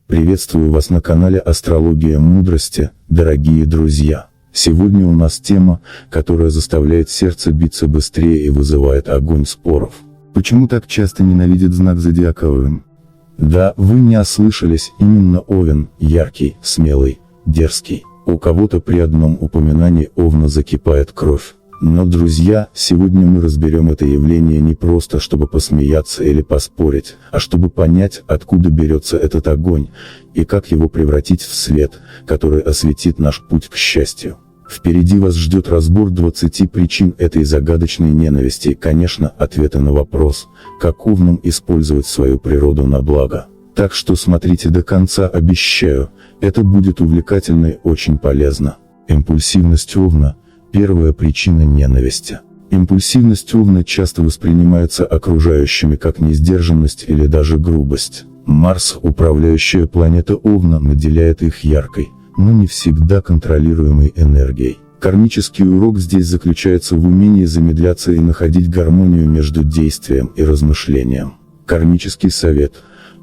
Приветствую вас на канале Астрология Мудрости, дорогие друзья. Сегодня у нас тема, которая заставляет сердце биться быстрее и вызывает огонь споров. Почему так часто ненавидит знак зодиака Овен? Да, вы не ослышались, именно Овен, яркий, смелый, дерзкий. У кого-то при одном упоминании Овна закипает кровь. Но, друзья, сегодня мы разберем это явление не просто чтобы посмеяться или поспорить, а чтобы понять, откуда берется этот огонь, и как его превратить в свет, который осветит наш путь к счастью. Впереди вас ждет разбор 20 причин этой загадочной ненависти и, конечно, ответы на вопрос, как Овнам использовать свою природу на благо. Так что смотрите до конца, обещаю, это будет увлекательно и очень полезно. Импульсивность Овна – первая причина ненависти. Импульсивность Овна часто воспринимается окружающими как несдержанность или даже грубость. Марс, управляющая планета Овна, наделяет их яркой, но не всегда контролируемой энергией. Кармический урок здесь заключается в умении замедляться и находить гармонию между действием и размышлением. Кармический совет.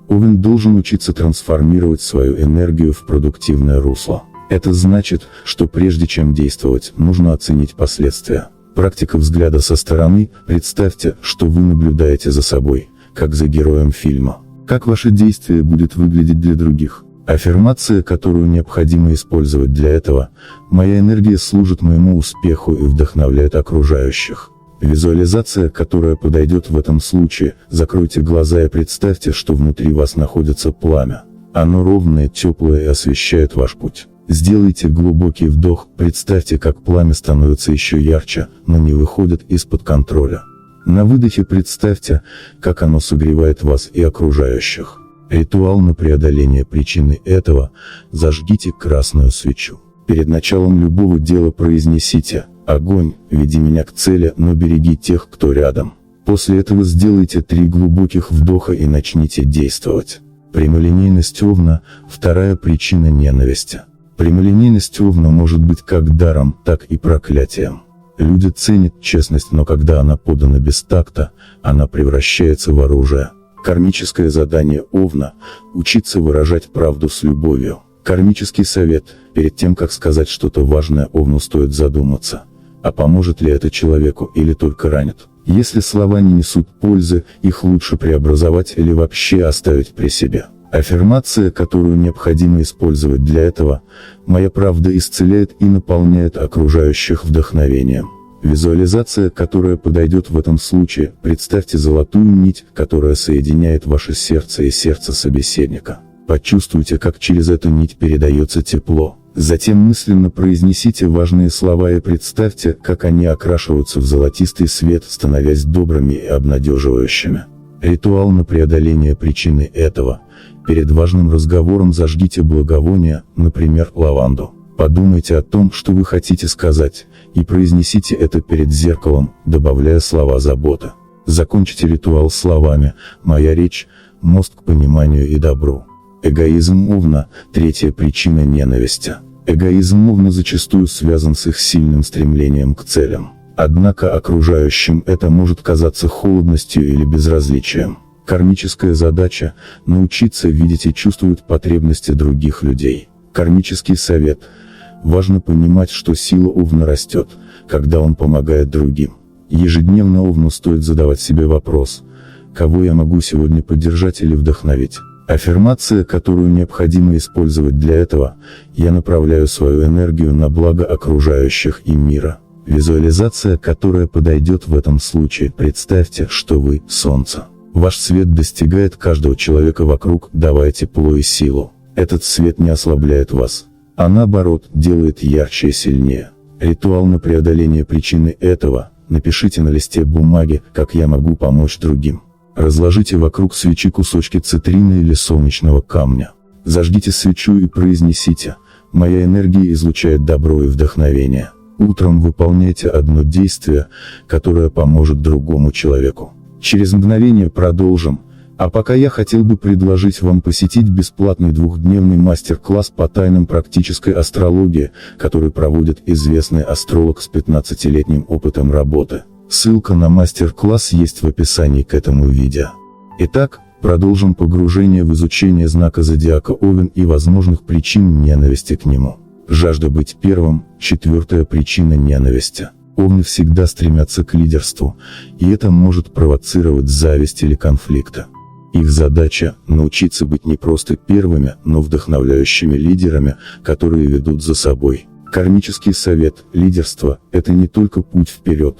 Овен должен учиться трансформировать свою энергию в продуктивное русло. Это значит, что прежде чем действовать, нужно оценить последствия. Практика взгляда со стороны. Представьте, что вы наблюдаете за собой, как за героем фильма. Как ваше действие будет выглядеть для других? Аффирмация, которую необходимо использовать для этого: «Моя энергия служит моему успеху и вдохновляет окружающих». Визуализация, которая подойдет в этом случае: закройте глаза и представьте, что внутри вас находится пламя. Оно ровное, теплое и освещает ваш путь. Сделайте глубокий вдох, представьте, как пламя становится еще ярче, но не выходит из-под контроля. На выдохе представьте, как оно согревает вас и окружающих. Ритуал на преодоление причины этого: зажгите красную свечу. Перед началом любого дела произнесите: «Огонь, веди меня к цели, но береги тех, кто рядом». После этого сделайте 3 глубоких вдоха и начните действовать. Прямолинейность Овна – вторая причина ненависти. Прямолинейность Овна может быть как даром, так и проклятием. Люди ценят честность, но когда она подана без такта, она превращается в оружие. Кармическое задание Овна – учиться выражать правду с любовью. Кармический совет: перед тем, как сказать что-то важное, Овну стоит задуматься, а поможет ли это человеку или только ранит. Если слова не несут пользы, их лучше преобразовать или вообще оставить при себе. Аффирмация, которую необходимо использовать для этого: «Моя правда исцеляет и наполняет окружающих вдохновением». Визуализация, которая подойдет в этом случае: представьте золотую нить, которая соединяет ваше сердце и сердце собеседника. Почувствуйте, как через эту нить передается тепло. Затем мысленно произнесите важные слова и представьте, как они окрашиваются в золотистый свет, становясь добрыми и обнадеживающими. Ритуал на преодоление причины этого: перед важным разговором зажгите благовоние, например, лаванду. Подумайте о том, что вы хотите сказать, и произнесите это перед зеркалом, добавляя слова заботы. Закончите ритуал словами: «Моя речь – мост к пониманию и добру». Эгоизм Овна – третья причина ненависти. Эгоизм Овна зачастую связан с их сильным стремлением к целям. Однако окружающим это может казаться холодностью или безразличием. Кармическая задача – научиться видеть и чувствовать потребности других людей. Кармический совет: важно понимать, что сила Овна растет, когда он помогает другим. Ежедневно Овну стоит задавать себе вопрос: кого я могу сегодня поддержать или вдохновить? Аффирмация, которую необходимо использовать для этого: я направляю свою энергию на благо окружающих и мира. Визуализация, которая подойдет в этом случае: представьте, что вы – солнце. Ваш свет достигает каждого человека вокруг, давая тепло и силу. Этот свет не ослабляет вас, а наоборот, делает ярче и сильнее. Ритуал на преодоление причины этого: напишите на листе бумаги, как я могу помочь другим. Разложите вокруг свечи кусочки цитрина или солнечного камня. Зажгите свечу и произнесите: «Моя энергия излучает добро и вдохновение». Утром выполняйте одно действие, которое поможет другому человеку. Через мгновение продолжим. А пока я хотел бы предложить вам посетить бесплатный 2-дневный мастер-класс по тайнам практической астрологии, который проводит известный астролог с 15-летним опытом работы. Ссылка на мастер-класс есть в описании к этому видео. Итак, Продолжим погружение в изучение знака зодиака Овен и возможных причин ненависти к нему. Жажда быть первым – 4-я причина ненависти. Овны всегда стремятся к лидерству, и это может провоцировать зависть или конфликты. Их задача – научиться быть не просто первыми, но вдохновляющими лидерами, которые ведут за собой. Кармический совет – лидерство – это не только путь вперед,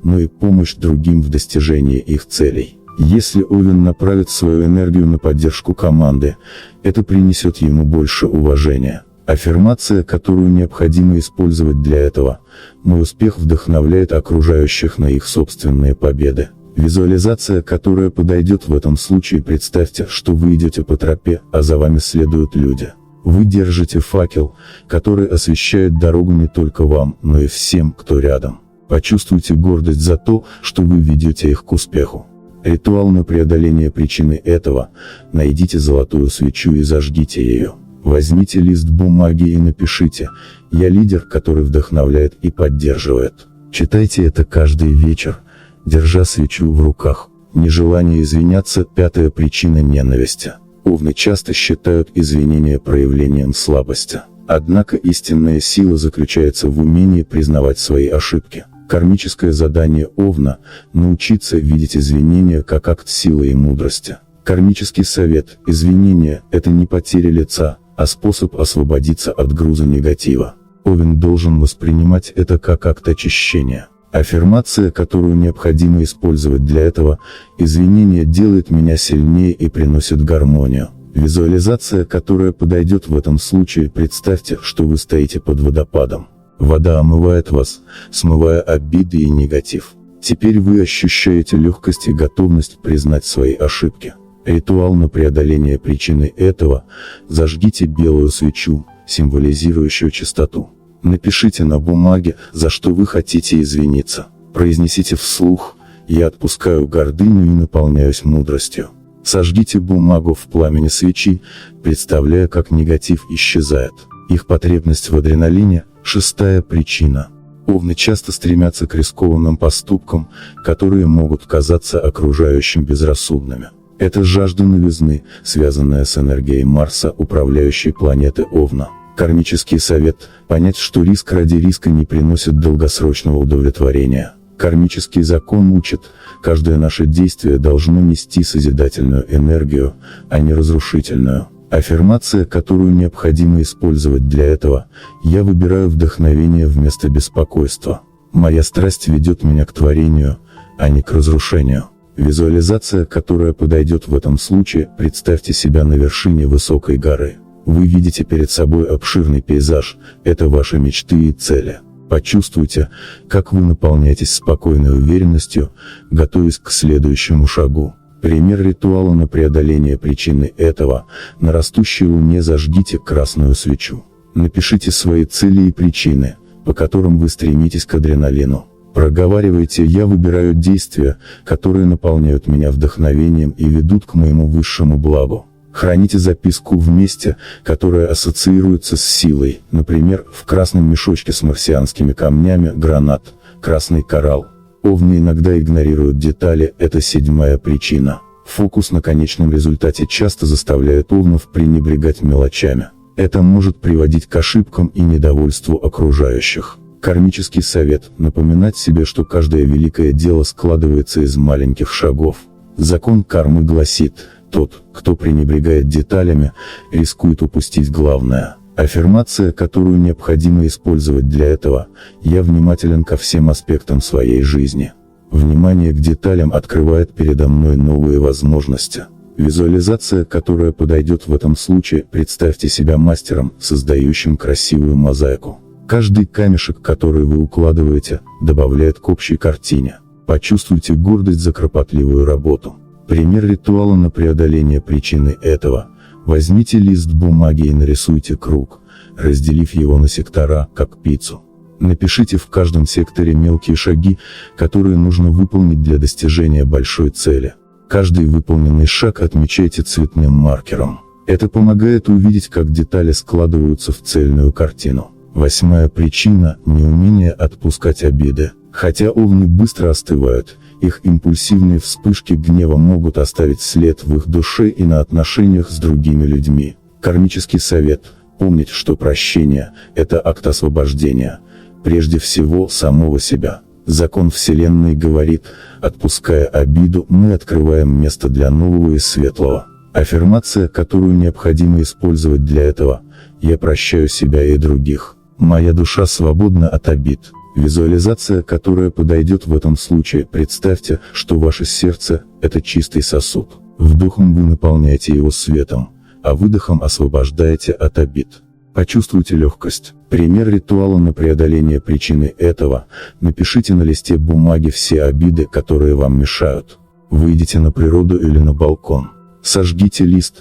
но и помощь другим в достижении их целей. Если Овен направит свою энергию на поддержку команды, это принесет ему больше уважения. Аффирмация, которую необходимо использовать для этого: «Мой успех вдохновляет окружающих на их собственные победы». Визуализация, которая подойдет в этом случае: представьте, что вы идете по тропе, а за вами следуют люди. Вы держите факел, который освещает дорогу не только вам, но и всем, кто рядом. Почувствуйте гордость за то, что вы ведете их к успеху. Ритуал на преодоление причины этого: найдите золотую свечу и зажгите ее. Возьмите лист бумаги и напишите: «Я лидер, который вдохновляет и поддерживает». Читайте это каждый вечер, держа свечу в руках. Нежелание извиняться – 5-я причина ненависти. Овны часто считают извинения проявлением слабости. Однако истинная сила заключается в умении признавать свои ошибки. Кармическое задание Овна – научиться видеть извинения как акт силы и мудрости. Кармический совет: извинения – это не потеря лица, а способ освободиться от груза негатива. Овен должен воспринимать это как акт очищения. Аффирмация, которую необходимо использовать для этого: извинение делает меня сильнее и приносит гармонию. Визуализация, которая подойдет в этом случае: представьте, что вы стоите под водопадом. Вода омывает вас, смывая обиды и негатив. Теперь вы ощущаете легкость и готовность признать свои ошибки. Ритуал на преодоление причины этого: зажгите белую свечу, символизирующую чистоту. Напишите на бумаге, за что вы хотите извиниться. Произнесите вслух: «Я отпускаю гордыню и наполняюсь мудростью». Сожгите бумагу в пламени свечи, представляя, как негатив исчезает. Их потребность в адреналине – 6-я причина. Овны часто стремятся к рискованным поступкам, которые могут казаться окружающим безрассудными. Это жажда новизны, связанная с энергией Марса, управляющей планеты Овна. Кармический совет – понять, что риск ради риска не приносит долгосрочного удовлетворения. Кармический закон учит: каждое наше действие должно нести созидательную энергию, а не разрушительную. Аффирмация, которую необходимо использовать для этого: я выбираю вдохновение вместо беспокойства. Моя страсть ведет меня к творению, а не к разрушению. Визуализация, которая подойдет в этом случае: представьте себя на вершине высокой горы. Вы видите перед собой обширный пейзаж, это ваши мечты и цели. Почувствуйте, как вы наполняетесь спокойной уверенностью, готовясь к следующему шагу. Пример ритуала на преодоление причины этого: на растущей луне зажгите красную свечу. Напишите свои цели и причины, по которым вы стремитесь к адреналину. Проговаривайте: я выбираю действия, которые наполняют меня вдохновением и ведут к моему высшему благу. Храните записку в месте, которое ассоциируется с силой, например, в красном мешочке с марсианскими камнями, гранат, красный коралл. Овны иногда игнорируют детали, это 7-я причина. Фокус на конечном результате часто заставляет овнов пренебрегать мелочами. Это может приводить к ошибкам и недовольству окружающих. Кармический совет – напоминать себе, что каждое великое дело складывается из маленьких шагов. Закон кармы гласит: тот, кто пренебрегает деталями, рискует упустить главное. Аффирмация, которую необходимо использовать для этого: я внимателен ко всем аспектам своей жизни. Внимание к деталям открывает передо мной новые возможности. Визуализация, которая подойдет в этом случае: представьте себя мастером, создающим красивую мозаику. Каждый камешек, который вы укладываете, добавляет к общей картине. Почувствуйте гордость за кропотливую работу. Пример ритуала на преодоление причины этого: возьмите лист бумаги и нарисуйте круг, разделив его на сектора, как пиццу. Напишите в каждом секторе мелкие шаги, которые нужно выполнить для достижения большой цели. Каждый выполненный шаг отмечайте цветным маркером. Это помогает увидеть, как детали складываются в цельную картину. 8-я причина – неумение отпускать обиды. Хотя овны быстро остывают, их импульсивные вспышки гнева могут оставить след в их душе и на отношениях с другими людьми. Кармический совет – помнить, что прощение – это акт освобождения, прежде всего самого себя. Закон Вселенной говорит, отпуская обиду, мы открываем место для нового и светлого. Аффирмация, которую необходимо использовать для этого – я прощаю себя и других. Моя душа свободна от обид. Визуализация, которая подойдет в этом случае, представьте, что ваше сердце – это чистый сосуд. Вдохом вы наполняете его светом, а выдохом освобождаете от обид. Почувствуйте легкость. Пример ритуала на преодоление причины этого – напишите на листе бумаги все обиды, которые вам мешают. Выйдите на природу или на балкон. Сожгите лист,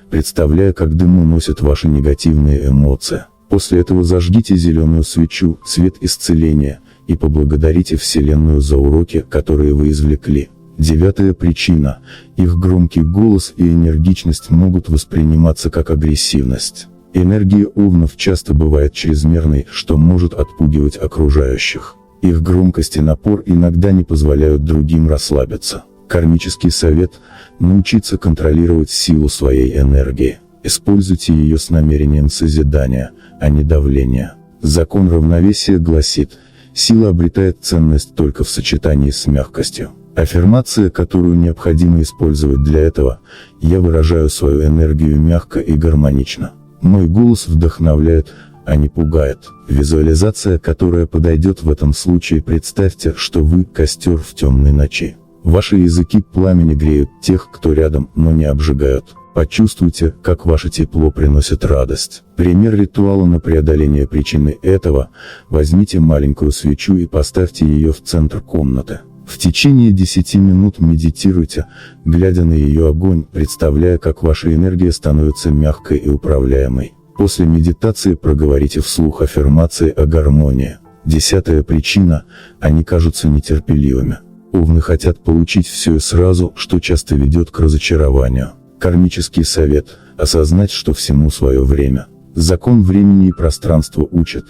представляя, как дым уносит ваши негативные эмоции. После этого зажгите зеленую свечу, цвет исцеления, и поблагодарите Вселенную за уроки, которые вы извлекли. 9-я причина – их громкий голос и энергичность могут восприниматься как агрессивность. Энергия овнов часто бывает чрезмерной, что может отпугивать окружающих. Их громкость и напор иногда не позволяют другим расслабиться. Кармический совет – научиться контролировать силу своей энергии. Используйте ее с намерением созидания, а не давления. Закон равновесия гласит, сила обретает ценность только в сочетании с мягкостью. Аффирмация, которую необходимо использовать для этого – я выражаю свою энергию мягко и гармонично. Мой голос вдохновляет, а не пугает. Визуализация, которая подойдет в этом случае, представьте, что вы – костер в темной ночи. Ваши языки пламени греют тех, кто рядом, но не обжигают. Почувствуйте, как ваше тепло приносит радость. Пример ритуала на преодоление причины этого – возьмите маленькую свечу и поставьте ее в центр комнаты. В течение 10 минут медитируйте, глядя на ее огонь, представляя, как ваша энергия становится мягкой и управляемой. После медитации проговорите вслух аффирмации о гармонии. 10-я причина – они кажутся нетерпеливыми. Овны хотят получить все и сразу, что часто ведет к разочарованию. Кармический совет – осознать, что всему свое время. Закон времени и пространства учит.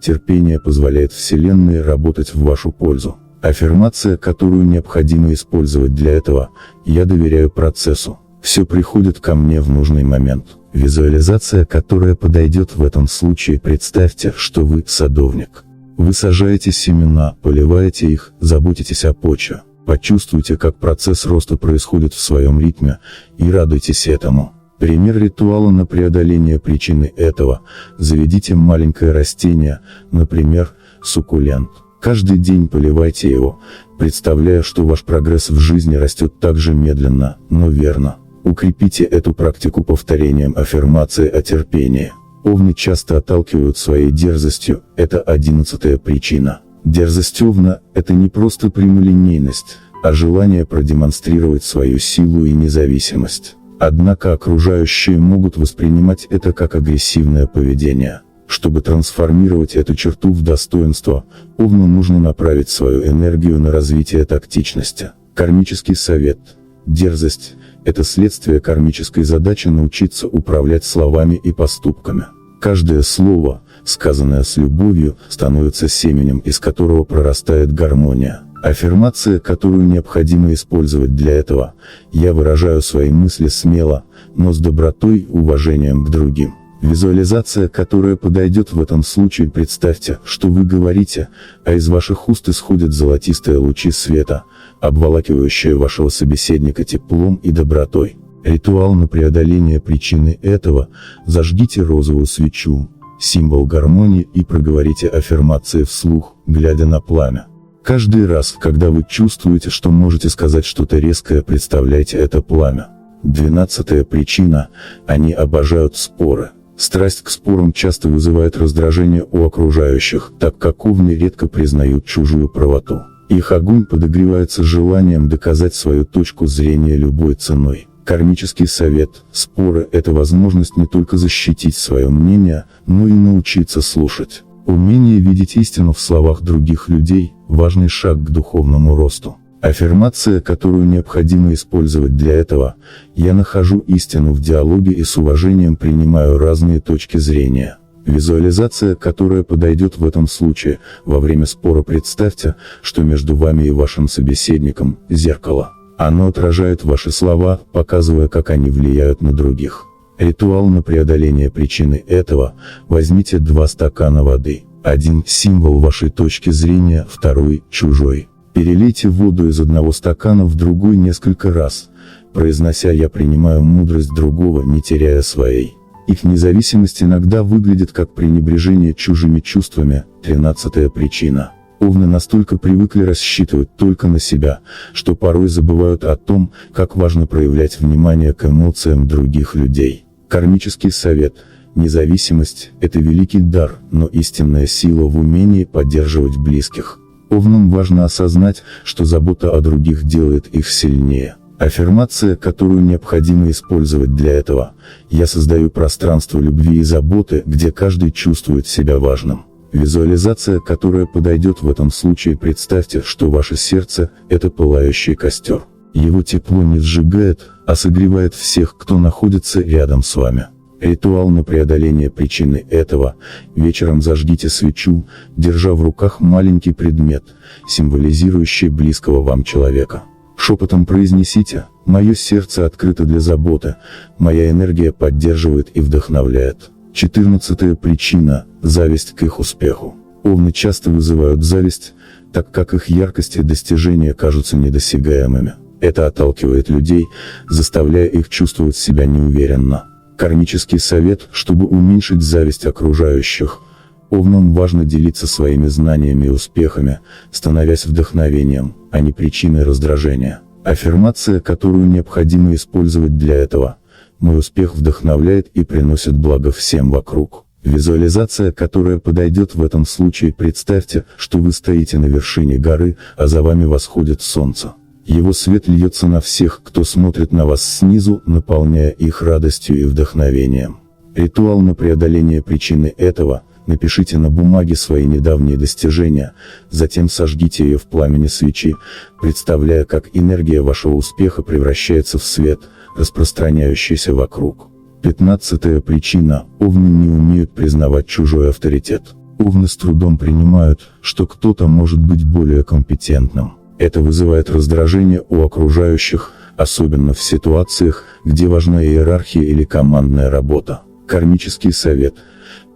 Терпение позволяет Вселенной работать в вашу пользу. Аффирмация, которую необходимо использовать для этого – я доверяю процессу. Все приходит ко мне в нужный момент. Визуализация, которая подойдет в этом случае, представьте, что вы – садовник. Вы сажаете семена, поливаете их, заботитесь о почве. Почувствуйте, как процесс роста происходит в своем ритме, и радуйтесь этому. Пример ритуала на преодоление причины этого – заведите маленькое растение, например, суккулент. Каждый день поливайте его, представляя, что ваш прогресс в жизни растет так же медленно, но верно. Укрепите эту практику повторением аффирмации о терпении. Овны часто отталкивают своей дерзостью, это 11-я причина. Дерзость овна – это не просто прямолинейность, а желание продемонстрировать свою силу и независимость. Однако окружающие могут воспринимать это как агрессивное поведение. Чтобы трансформировать эту черту в достоинство, овну нужно направить свою энергию на развитие тактичности. Кармический совет. Дерзость – это следствие кармической задачи научиться управлять словами и поступками. Каждое слово, сказанное с любовью, становится семенем, из которого прорастает гармония. Аффирмация, которую необходимо использовать для этого – я выражаю свои мысли смело, но с добротой и уважением к другим. Визуализация, которая подойдет в этом случае, представьте, что вы говорите, а из ваших уст исходят золотистые лучи света, обволакивающие вашего собеседника теплом и добротой. Ритуал на преодоление причины этого – зажгите розовую свечу, символ гармонии, и проговорите аффирмации вслух, глядя на пламя. Каждый раз, когда вы чувствуете, что можете сказать что-то резкое, представляйте это пламя. 12-я причина – они обожают споры. Страсть к спорам часто вызывает раздражение у окружающих, так как овны редко признают чужую правоту. Их огонь подогревается желанием доказать свою точку зрения любой ценой. Кармический совет. Споры – это возможность не только защитить свое мнение, но и научиться слушать. Умение видеть истину в словах других людей – важный шаг к духовному росту. Аффирмация, которую необходимо использовать для этого – я нахожу истину в диалоге и с уважением принимаю разные точки зрения. Визуализация, которая подойдет в этом случае. Во время спора представьте, что между вами и вашим собеседником зеркало. Оно отражает ваши слова, показывая, как они влияют на других. Ритуал на преодоление причины этого. Возьмите 2 стакана воды. Один – символ вашей точки зрения, второй – чужой. Перелейте воду из одного стакана в другой несколько раз, произнося «я принимаю мудрость другого, не теряя своей». Их независимость иногда выглядит как пренебрежение чужими чувствами. 13-я причина. Овны настолько привыкли рассчитывать только на себя, что порой забывают о том, как важно проявлять внимание к эмоциям других людей. Кармический совет. Независимость – это великий дар, но истинная сила в умении поддерживать близких. Овнам важно осознать, что забота о других делает их сильнее. Аффирмация, которую необходимо использовать для этого. Я создаю пространство любви и заботы, где каждый чувствует себя важным. Визуализация, которая подойдет в этом случае. Представьте, что ваше сердце – это пылающий костер. Его тепло не сжигает, а согревает всех, кто находится рядом с вами. Ритуал на преодоление причины этого. Вечером зажгите свечу, держа в руках маленький предмет, символизирующий близкого вам человека. Шепотом произнесите: «Мое сердце открыто для заботы, моя энергия поддерживает и вдохновляет». 14-я причина – зависть к их успеху. Овны часто вызывают зависть, так как их яркость и достижения кажутся недосягаемыми. Это отталкивает людей, заставляя их чувствовать себя неуверенно. Кармический совет, чтобы уменьшить зависть окружающих. Овнам важно делиться своими знаниями и успехами, становясь вдохновением, а не причиной раздражения. Аффирмация, которую необходимо использовать для этого. Мой успех вдохновляет и приносит благо всем вокруг. Визуализация, которая подойдет в этом случае. Представьте, что вы стоите на вершине горы, а за вами восходит солнце. Его свет льется на всех, кто смотрит на вас снизу, наполняя их радостью и вдохновением. Ритуал на преодоление причины этого. Напишите на бумаге свои недавние достижения, затем сожгите ее в пламени свечи, представляя, как энергия вашего успеха превращается в свет, распространяющийся вокруг. 15-я причина. Овны не умеют признавать чужой авторитет. Овны с трудом принимают, что кто-то может быть более компетентным. Это вызывает раздражение у окружающих, особенно в ситуациях, где важна иерархия или командная работа. Кармический совет.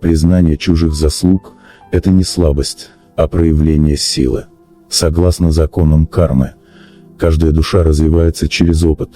Признание чужих заслуг – это не слабость, а проявление силы. Согласно законам кармы, каждая душа развивается через опыт,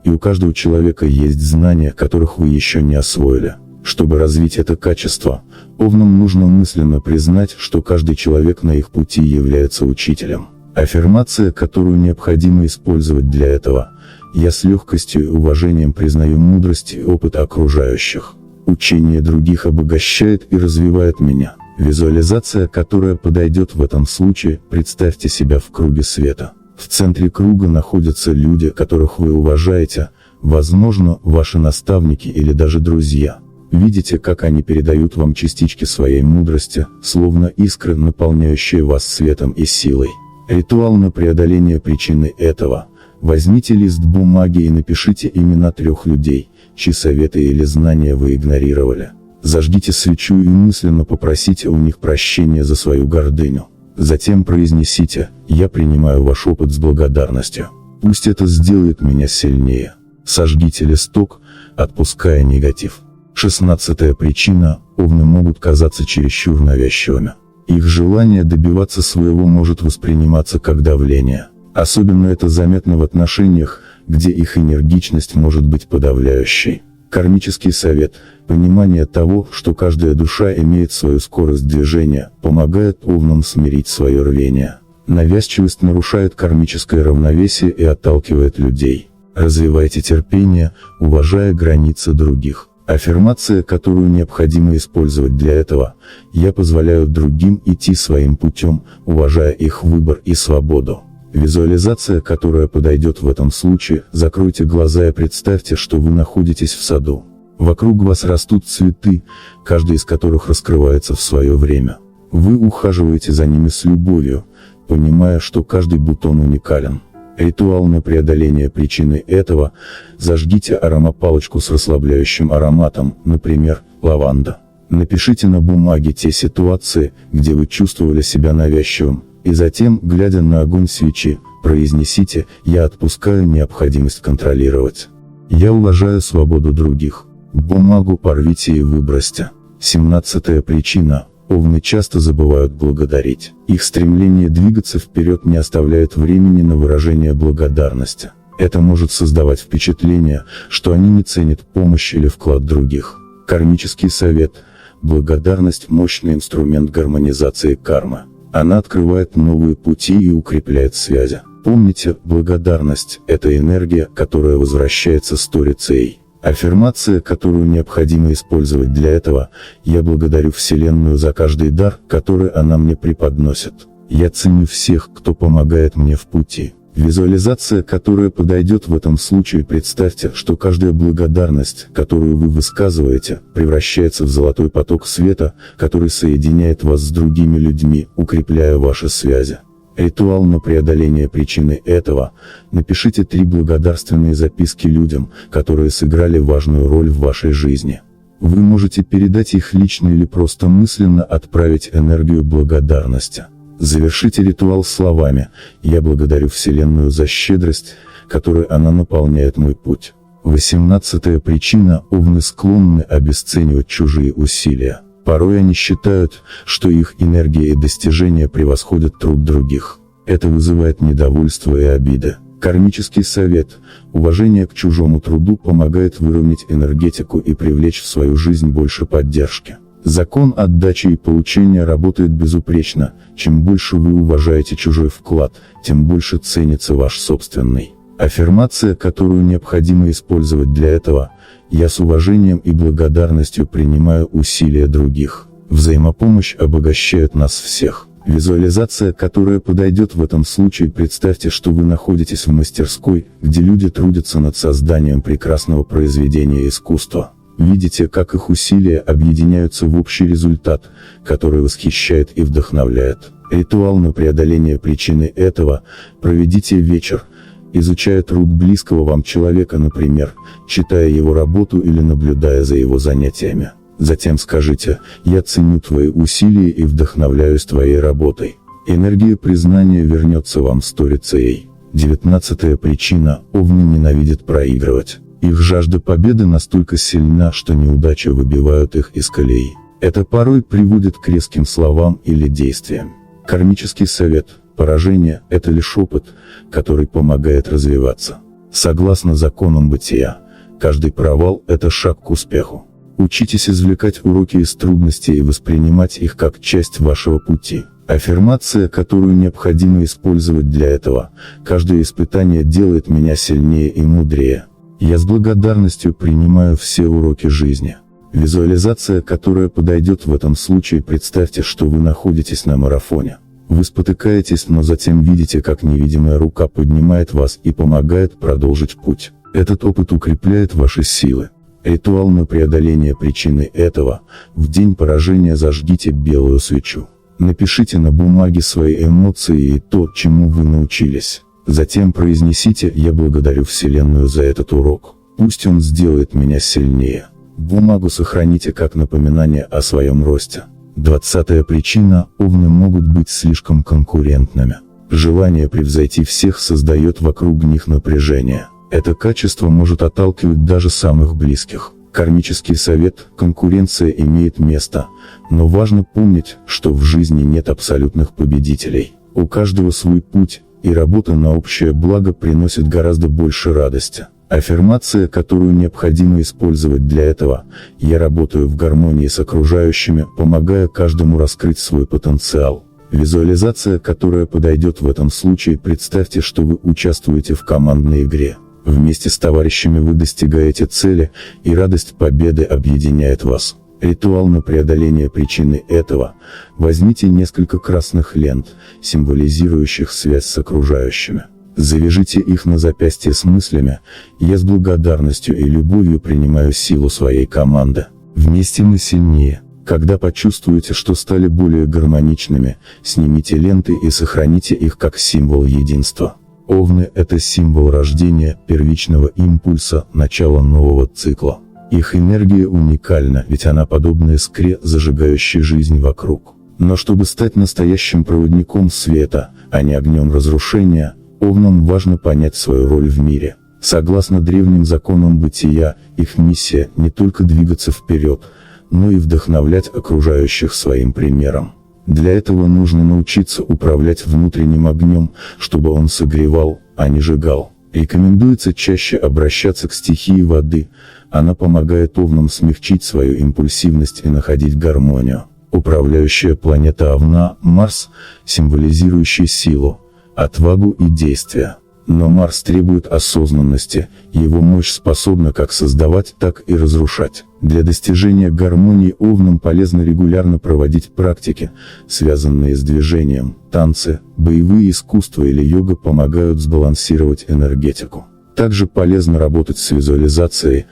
и у каждого человека есть знания, которых вы еще не освоили. Чтобы развить это качество, овнам нужно мысленно признать, что каждый человек на их пути является учителем. Аффирмация, которую необходимо использовать для этого. Я с легкостью и уважением признаю мудрость и опыт окружающих. Учение других обогащает и развивает меня. Визуализация, которая подойдет в этом случае. Представьте себя в круге света. В центре круга находятся люди, которых вы уважаете, возможно, ваши наставники или даже друзья. Видите, как они передают вам частички своей мудрости, словно искры, наполняющие вас светом и силой. Ритуал на преодоление причины этого. Возьмите лист бумаги и напишите имена 3 людей, чьи советы или знания вы игнорировали. Зажгите свечу и мысленно попросите у них прощения за свою гордыню. Затем произнесите: «Я принимаю ваш опыт с благодарностью. Пусть это сделает меня сильнее». Сожгите листок, отпуская негатив. 16-я причина. Овны могут казаться чересчур навязчивыми. Их желание добиваться своего может восприниматься как давление. Особенно это заметно в отношениях, где их энергичность может быть подавляющей. Кармический совет. Понимание того, что каждая душа имеет свою скорость движения, помогает овнам смирить свое рвение. Навязчивость нарушает кармическое равновесие и отталкивает людей. Развивайте терпение, уважая границы других. Аффирмация, которую необходимо использовать для этого. Я позволяю другим идти своим путем, уважая их выбор и свободу. Визуализация, которая подойдет в этом случае. Закройте глаза и представьте, что вы находитесь в саду. Вокруг вас растут цветы, каждый из которых раскрывается в свое время. Вы ухаживаете за ними с любовью, понимая, что каждый бутон уникален. Ритуал на преодоление причины этого. Зажгите аромапалочку с расслабляющим ароматом, например, лаванда. Напишите на бумаге те ситуации, где вы чувствовали себя навязчивым, и затем, глядя на огонь свечи, произнесите: «Я отпускаю необходимость контролировать. Я уважаю свободу других». Бумагу порвите и выбросьте. 17-я причина. Овны часто забывают благодарить. Их стремление двигаться вперед не оставляет времени на выражение благодарности. Это может создавать впечатление, что они не ценят помощь или вклад других. Кармический совет. Благодарность – мощный инструмент гармонизации кармы. Она открывает новые пути и укрепляет связи. Помните, благодарность – это энергия, которая возвращается сторицей. Аффирмация, которую необходимо использовать для этого: «Я благодарю Вселенную за каждый дар, который она мне преподносит. Я ценю всех, кто помогает мне в пути». Визуализация, которая подойдет в этом случае: представьте, что каждая благодарность, которую вы высказываете, превращается в золотой поток света, который соединяет вас с другими людьми, укрепляя ваши связи. Ритуал на преодоление причины этого. Напишите 3 благодарственные записки людям, которые сыграли важную роль в вашей жизни. Вы можете передать их лично или просто мысленно отправить энергию благодарности. Завершите ритуал словами: «Я благодарю Вселенную за щедрость, которой она наполняет мой путь». 18-я причина. Овны склонны обесценивать чужие усилия. Порой они считают, что их энергия и достижения превосходят труд других. Это вызывает недовольство и обиды. Кармический совет. Уважение к чужому труду помогает выровнять энергетику и привлечь в свою жизнь больше поддержки. Закон отдачи и получения работает безупречно. Чем больше вы уважаете чужой вклад, тем больше ценится ваш собственный. Аффирмация, которую необходимо использовать для этого: «Я с уважением и благодарностью принимаю усилия других». Взаимопомощь обогащает нас всех. Визуализация, которая подойдет в этом случае: представьте, что вы находитесь в мастерской, где люди трудятся над созданием прекрасного произведения искусства. Видите, как их усилия объединяются в общий результат, который восхищает и вдохновляет. Ритуал на преодоление причины этого. Проведите вечер, изучая труд близкого вам человека, например, читая его работу или наблюдая за его занятиями. Затем скажите: «Я ценю твои усилия и вдохновляюсь твоей работой». Энергия признания вернется вам сторицей. 19-я причина. Овны ненавидят проигрывать. Их жажда победы настолько сильна, что неудачи выбивают их из колеи. Это порой приводит к резким словам или действиям. Кармический совет. Поражение – это лишь опыт, который помогает развиваться. Согласно законам бытия, каждый провал – это шаг к успеху. Учитесь извлекать уроки из трудностей и воспринимать их как часть вашего пути. Аффирмация, которую необходимо использовать для этого: «Каждое испытание делает меня сильнее и мудрее. Я с благодарностью принимаю все уроки жизни». Визуализация, которая подойдет в этом случае: представьте, что вы находитесь на марафоне. Вы спотыкаетесь, но затем видите, как невидимая рука поднимает вас и помогает продолжить путь. Этот опыт укрепляет ваши силы. Ритуал на преодоление причины этого. В день поражения зажгите белую свечу. Напишите на бумаге свои эмоции и то, чему вы научились. Затем произнесите: «Я благодарю Вселенную за этот урок. Пусть он сделает меня сильнее». Бумагу сохраните как напоминание о своем росте. 20-я причина. Овны могут быть слишком конкурентными. Желание превзойти всех создает вокруг них напряжение. Это качество может отталкивать даже самых близких. Кармический совет. Конкуренция имеет место, но важно помнить, что в жизни нет абсолютных победителей. У каждого свой путь, и работа на общее благо приносит гораздо больше радости. Аффирмация, которую необходимо использовать для этого: «Я работаю в гармонии с окружающими, помогая каждому раскрыть свой потенциал». Визуализация, которая подойдет в этом случае: представьте, что вы участвуете в командной игре. Вместе с товарищами вы достигаете цели, и радость победы объединяет вас. Ритуал на преодоление причины этого. Возьмите несколько красных лент, символизирующих связь с окружающими. Завяжите их на запястье с мыслями: «Я с благодарностью и любовью принимаю силу своей команды. Вместе мы сильнее». Когда почувствуете, что стали более гармоничными, снимите ленты и сохраните их как символ единства. Овны – это символ рождения, первичного импульса, начала нового цикла. Их энергия уникальна, ведь она подобна искре, зажигающей жизнь вокруг. Но чтобы стать настоящим проводником света, а не огнем разрушения, овнам важно понять свою роль в мире. Согласно древним законам бытия, их миссия не только двигаться вперед, но и вдохновлять окружающих своим примером. Для этого нужно научиться управлять внутренним огнем, чтобы он согревал, а не сжигал. Рекомендуется чаще обращаться к стихии воды, она помогает овнам смягчить свою импульсивность и находить гармонию. Управляющая планета Овна – Марс, символизирующий силу, отвагу и действия. Но Марс требует осознанности, его мощь способна как создавать, так и разрушать. Для достижения гармонии овнам полезно регулярно проводить практики, связанные с движением. Танцы, боевые искусства или йога помогают сбалансировать энергетику. Также полезно работать с визуализацией.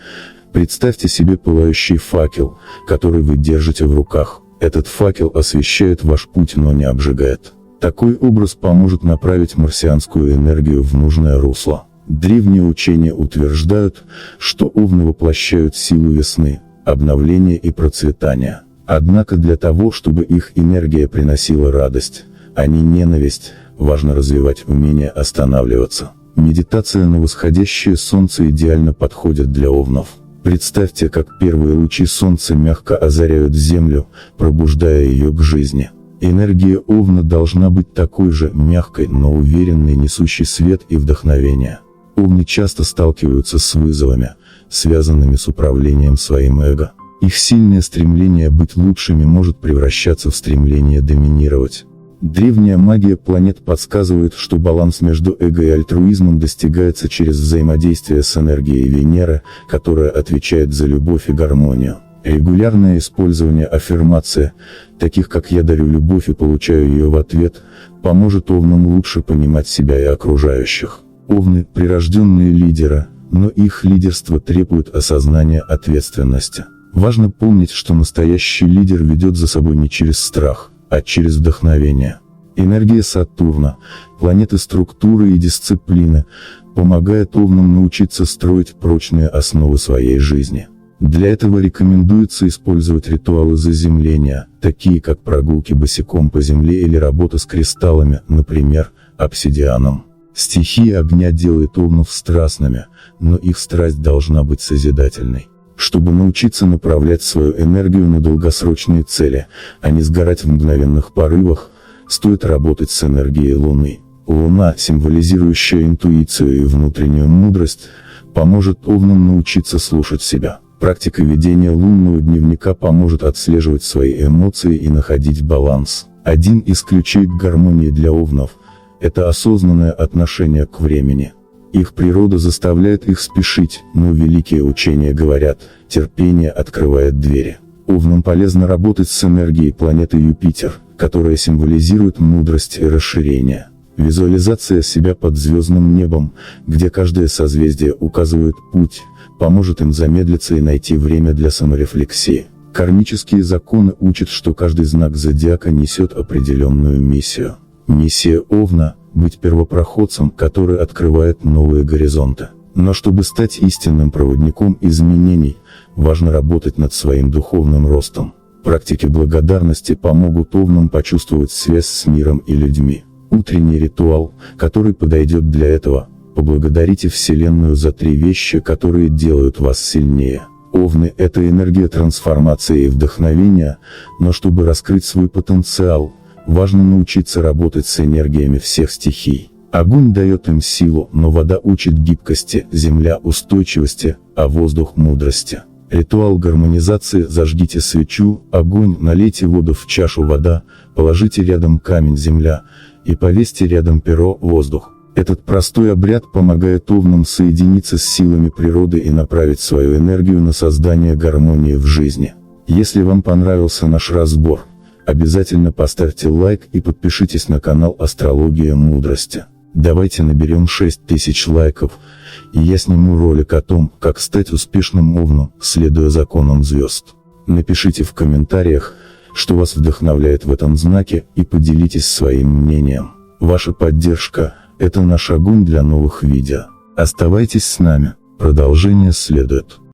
Представьте себе пылающий факел, который вы держите в руках. Этот факел освещает ваш путь, но не обжигает. Такой образ поможет направить марсианскую энергию в нужное русло. Древние учения утверждают, что овны воплощают силу весны, обновления и процветания. Однако для того, чтобы их энергия приносила радость, а не ненависть, важно развивать умение останавливаться. Медитация на восходящее солнце идеально подходит для овнов. Представьте, как первые лучи солнца мягко озаряют землю, пробуждая ее к жизни. Энергия овна должна быть такой же, мягкой, но уверенной, несущей свет и вдохновение. Овны часто сталкиваются с вызовами, связанными с управлением своим эго. Их сильное стремление быть лучшими может превращаться в стремление доминировать. Древняя магия планет подсказывает, что баланс между эго и альтруизмом достигается через взаимодействие с энергией Венеры, которая отвечает за любовь и гармонию. Регулярное использование аффирмаций, таких как «я дарю любовь и получаю ее в ответ», поможет овнам лучше понимать себя и окружающих. Овны – прирожденные лидеры, но их лидерство требует осознания ответственности. Важно помнить, что настоящий лидер ведет за собой не через страх, а через вдохновение. Энергия Сатурна, планеты структуры и дисциплины, помогает овнам научиться строить прочные основы своей жизни. Для этого рекомендуется использовать ритуалы заземления, такие как прогулки босиком по земле или работа с кристаллами, например, обсидианом. Стихия огня делает овнов страстными, но их страсть должна быть созидательной. Чтобы научиться направлять свою энергию на долгосрочные цели, а не сгорать в мгновенных порывах, стоит работать с энергией Луны. Луна, символизирующая интуицию и внутреннюю мудрость, поможет овнам научиться слушать себя. Практика ведения лунного дневника поможет отслеживать свои эмоции и находить баланс. Один из ключей к гармонии для овнов – это осознанное отношение к времени. Их природа заставляет их спешить, но великие учения говорят, терпение открывает двери. Овнам полезно работать с энергией планеты Юпитер, которая символизирует мудрость и расширение. Визуализация себя под звездным небом, где каждое созвездие указывает путь, поможет им замедлиться и найти время для саморефлексии. Кармические законы учат, что каждый знак зодиака несет определенную миссию. Миссия Овна – быть первопроходцем, который открывает новые горизонты. Но чтобы стать истинным проводником изменений, важно работать над своим духовным ростом. Практики благодарности помогут овнам почувствовать связь с миром и людьми. Утренний ритуал, который подойдет для этого – поблагодарите Вселенную за 3 вещи, которые делают вас сильнее. Овны – это энергия трансформации и вдохновения, но чтобы раскрыть свой потенциал, важно научиться работать с энергиями всех стихий. Огонь дает им силу, но вода учит гибкости, земля – устойчивости, а воздух – мудрости. Ритуал гармонизации: зажгите свечу, огонь, налейте воду в чашу, вода, положите рядом камень, земля, и повесьте рядом перо, воздух. Этот простой обряд помогает овнам соединиться с силами природы и направить свою энергию на создание гармонии в жизни. Если вам понравился наш разбор, обязательно поставьте лайк и подпишитесь на канал Астрология Мудрости. Давайте наберем 6000 лайков, и я сниму ролик о том, как стать успешным овном, следуя законам звезд. Напишите в комментариях, что вас вдохновляет в этом знаке, и поделитесь своим мнением. Ваша поддержка – это наш огонь для новых видео. Оставайтесь с нами, продолжение следует.